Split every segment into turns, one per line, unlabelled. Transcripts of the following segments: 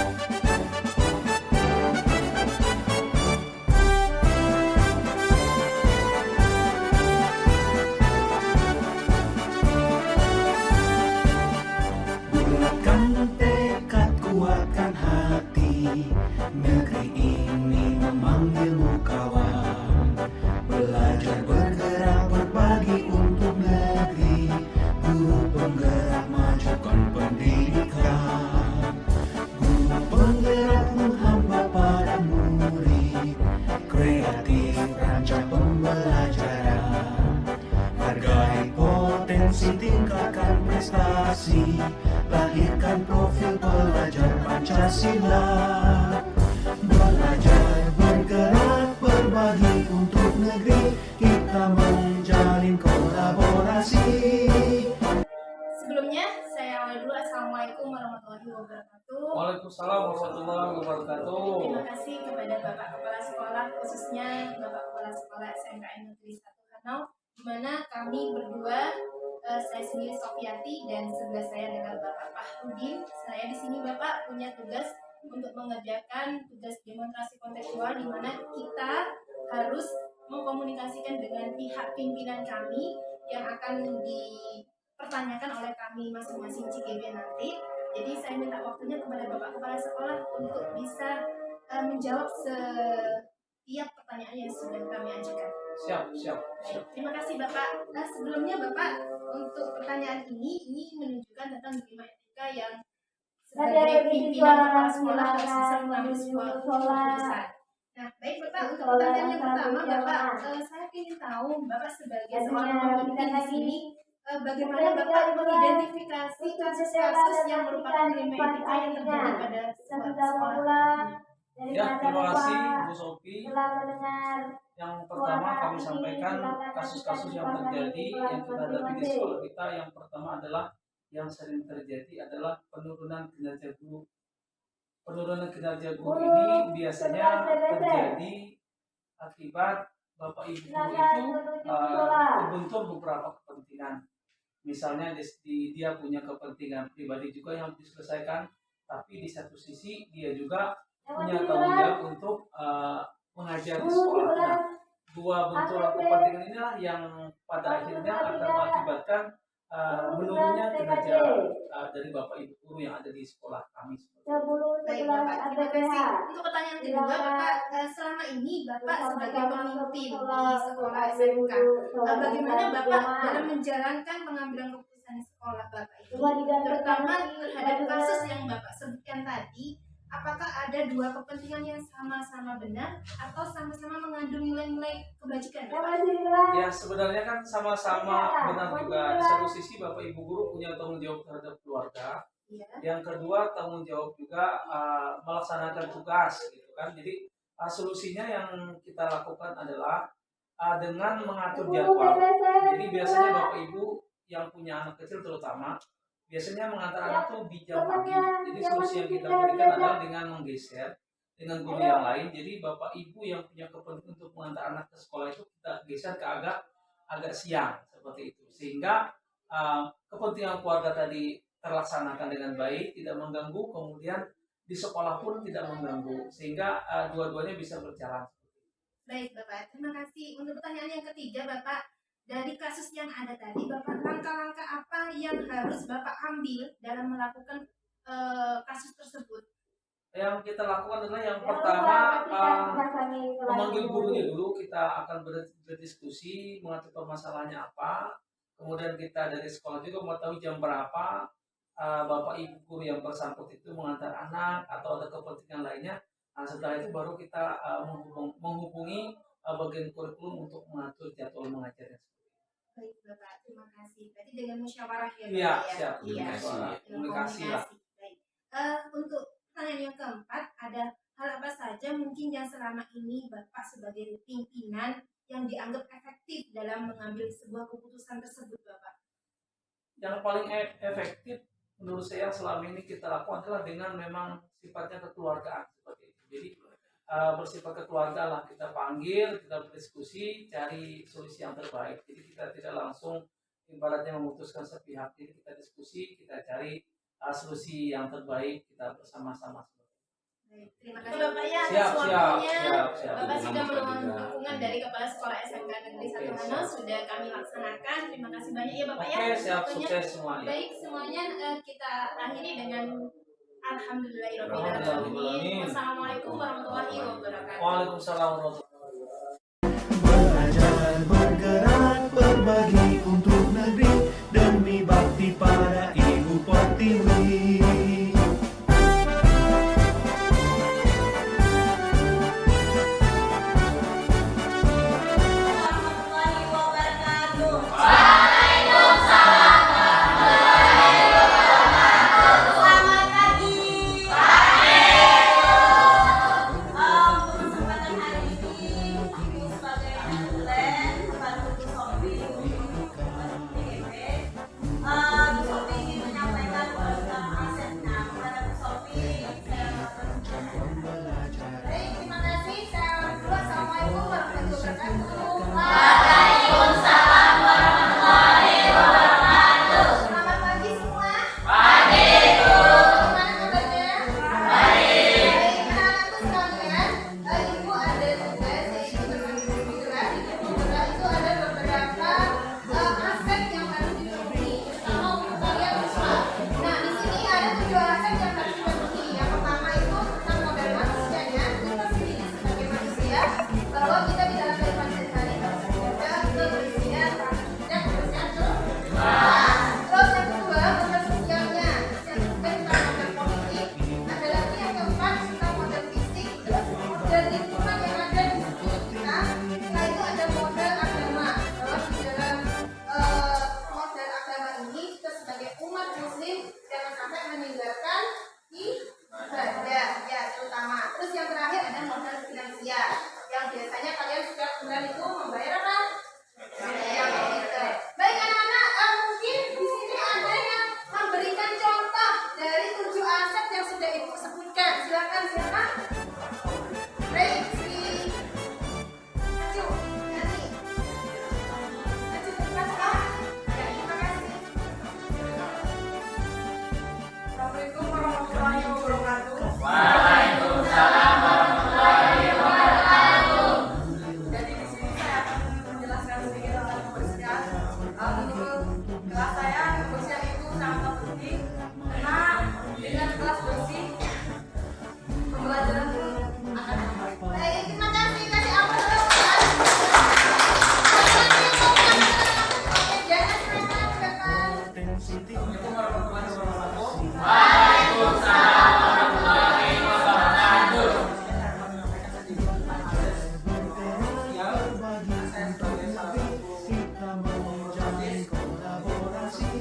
Bulatkan tekad, kuatkan hati, negeri ini memanggilmu kawan. Belajar bergerak berbagi untuk negeri, guru penggerak majukan pendidikan. Guru penggerak menghamba pada murid, kreatif rancang pembelajaran. Hargai potensi, tingkatkan prestasi, lahirkan profil pelajar Pancasila. Belajar, bergerak, berbagi untuk negeri, kita menjalin kolaborasi.
Sebelumnya, saya awal dulu. Assalamualaikum warahmatullahi wabarakatuh.
Waalaikumsalam warahmatullahi wabarakatuh.
Terima kasih kepada Bapak Kepala Sekolah, khususnya Bapak Kepala Sekolah SMKN Negeri 1 Hanau, di mana kami berdua, saya sendiri Sofiati dan sebelah saya adalah Bapak Fahrudin. Saya di sini Bapak punya tugas untuk mengerjakan tugas demonstrasi kontekstual, di mana kita harus mengkomunikasikan dengan pihak pimpinan kami yang akan dipertanyakan oleh kami masing-masing CGB nanti. Jadi saya minta waktunya kepada Bapak Kepala Sekolah untuk bisa menjawab setiap pertanyaan yang sudah kami ajukan.
Siap.
Baik, terima kasih Bapak. Sebelumnya Bapak, untuk pertanyaan ini menunjukkan tentang dilema etika yang sebagai pimpinan kepala sekolah harus bisa mengambil sebuah keputusan. Nah, baik Bapak, untuk pertanyaan yang pertama Bapak, saya ingin tahu Bapak sebagai seorang pemimpin di sini, bagaimana Bapak mengidentifikasi kasus-kasus yang merupakan dilema etika yang terjadi pada sekolah?
Ya, terima kasih Bu Sofi. Yang pertama kami sampaikan kasus-kasus yang terjadi yang kita hadapi di sekolah kita. Yang pertama adalah yang sering terjadi adalah penurunan kinerja guru. Penurunan kinerja guru ini biasanya terjadi akibat Bapak Ibu guru itu terbentur beberapa kepentingan. Misalnya dia punya kepentingan pribadi juga yang harus diselesaikan, tapi di satu sisi dia juga punya tanggung jawab untuk mengajar di sekolah. Nah, dua benturan kepentingan inilah yang pada akhirnya akan mengakibatkan menurunnya kinerja dari Bapak Ibu guru yang ada di sekolah kami.
Baik Bapak, terima kasih. Untuk pertanyaan kedua Bapak, selama ini Bapak sebagai pemimpin di sekolah SMK, bagaimana Bapak dalam menjalankan pengambilan keputusan di sekolah Bapak itu, terutama terhadap kasus yang Bapak sebutkan tadi? Apakah ada dua kepentingan yang sama-sama benar atau sama-sama mengandung nilai-nilai kebajikan?
Ya, sebenarnya kan sama-sama benar juga. Di satu sisi Bapak Ibu guru punya tanggung jawab terhadap keluarga. Ya. Yang kedua tanggung jawab juga melaksanakan tugas, gitu kan. Jadi solusinya yang kita lakukan adalah dengan mengatur jadwal. Jadi biasanya Bapak Ibu yang punya anak kecil terutama biasanya mengantar anak tuh di jam pagi. Jadi solusi yang kita berikan adalah dengan menggeser dengan guru yang lain. Jadi Bapak Ibu yang punya kepentingan untuk mengantar anak ke sekolah itu kita geser ke agak siang seperti itu, sehingga kepentingan keluarga tadi terlaksanakan dengan baik, tidak mengganggu, kemudian di sekolah pun tidak mengganggu, sehingga dua-duanya bisa berjalan.
Baik Bapak, terima kasih. Untuk pertanyaan yang ketiga Bapak, dari kasus yang ada tadi Bapak, langkah-langkah apa yang harus Bapak ambil dalam melakukan kasus tersebut?
Yang kita lakukan adalah yang pertama memanggil gurunya dulu. Kita akan berdiskusi mengatur permasalahannya apa. Kemudian kita dari sekolah juga mengetahui jam berapa Bapak Ibu guru yang bersangkutan itu mengantar anak atau ada kepentingan lainnya. Nah, setelah itu baru kita menghubungi bagian kurikulum untuk mengatur jadwal mengajarnya.
Baik Bapak, terima kasih. Berarti dengan musyawarah ya Bapak?
Iya,
ya?
siap.
Komunikasi lah. Baik. Untuk pertanyaan yang keempat, ada hal apa saja mungkin yang selama ini Bapak sebagai pimpinan yang dianggap efektif dalam mengambil sebuah keputusan tersebut Bapak?
Yang paling efektif menurut saya selama ini kita lakukan adalah dengan memang sifatnya kekeluargaan seperti itu. Jadi bersifat kekeluarga lah, kita panggil, kita berdiskusi, cari solusi yang terbaik. Jadi kita tidak langsung ibaratnya memutuskan sepihak. Jadi kita diskusi, kita cari solusi yang terbaik, kita bersama-sama.
Terima kasih Bapak ya atas
Siap.
Bapak sudah memohon dukungan dari Kepala Sekolah SMK Negeri 1 Hanos, sudah kami laksanakan. Terima kasih banyak ya Bapak ya.
Oke, siap,
Pokoknya,
sukses semuanya.
baik semuanya, kita akhiri dengan Alhamdulillahirabbil
Alhamdulillahirabbil
alamin.
alamin.
Wassalamualaikum warahmatullahi wabarakatuh.
Waalaikumsalam warahmatullahi
Belajar bergerak berbagi untuk negeri demi bakti pada Ibu Pertiwi.
Warahmatullahi wabarakatuh. Selamat pagi. Untuk kesempatan hari ini, aku sebagai konsulen membantu Bu Sophie untuk PGP. Bu Sophie ingin menyampaikan program asetnya kepada Bu Sophie. Baik, terima kasih. Saya berdua. Assalamualaikum warahmatullahi wabarakatuh. Selamat pagi semua. Gimana kabarnya? Baik, anak-anakku sekalian, Ibu ada tugas yaitu berbagi bergerak. Di bergerak itu ada beberapa aspek yang harus dipenuhi, terutama untuk kalian semua. Nah, di sini ada 7 aspek yang harus dipenuhi. Yang pertama itu tentang modal manusianya, kita sendiri sebagai manusia, bahwa kita di dalam kehidupan sehari-hari harus menjaga kebersihan, dan kebersihan terus. Terus yang kedua, modal sosialnya. Yang ketiga tentang modal politik. Ada lagi yang keempat tentang modal fisik. Terus modal lingkungan yang ada di sekitar kita. Setelah itu ada modal agama. Bahwa di dalam modal agama ini kita sebagai umat muslim jangan sampai meninggalkan ibadah ya terutama. Terus yang terakhir ada modal finansial yang biasanya kalian setiap bulan itu membayar apa? Yang itu. Baik anak-anak, mungkin di sini ada yang memberikan contoh dari 7 aset yang sudah ibu sebutkan. Silakan siapa? Baik, si Acu, nanti. Acu, terima kasih. Ya, terima kasih. Assalamualaikum warahmatullahi wabarakatuh. Jadi di sini saya akan menjelaskan sedikit tentang kebersihan. Menurut kelas saya, kebersihan itu sangat penting karena dengan kelas bersih pembelajaran pun akan baik. Baik, terima kasih. Kasih apa dulu? Jangan silakan.
Assalamualaikum warahmatullahi wabarakatuh.
Berbagi untuk negeri kita menjalin kolaborasi.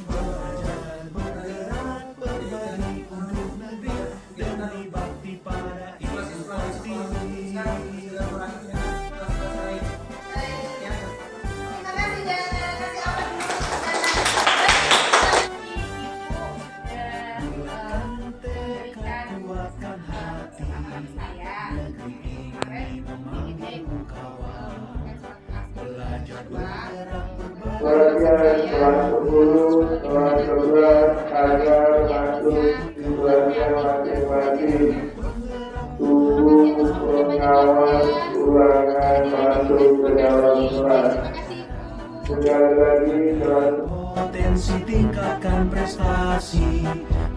Belajar bergerak berbagi untuk negeri demi bakti pada Ibu Pertiwi.
Terima kasih dan kasih apa dulu?
Tekad kuatkan hati, negeri ini memampu kawal. Belajar bergerak berbagi.
Perhatian kelas 10, kelas 11 agar masuk di kelasnya masing-masing. Tunggu pengawas ulangan masuk ke dalam kelas. Sekali lagi kelas
Potensi tingkatkan prestasi,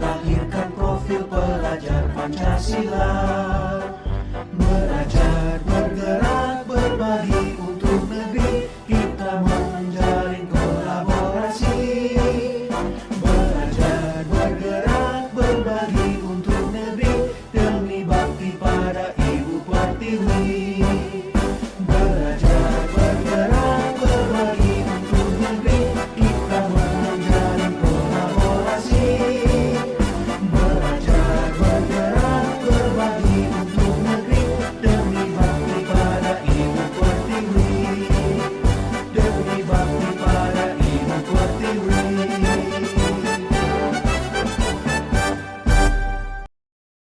lahirkan profil pelajar Pancasila.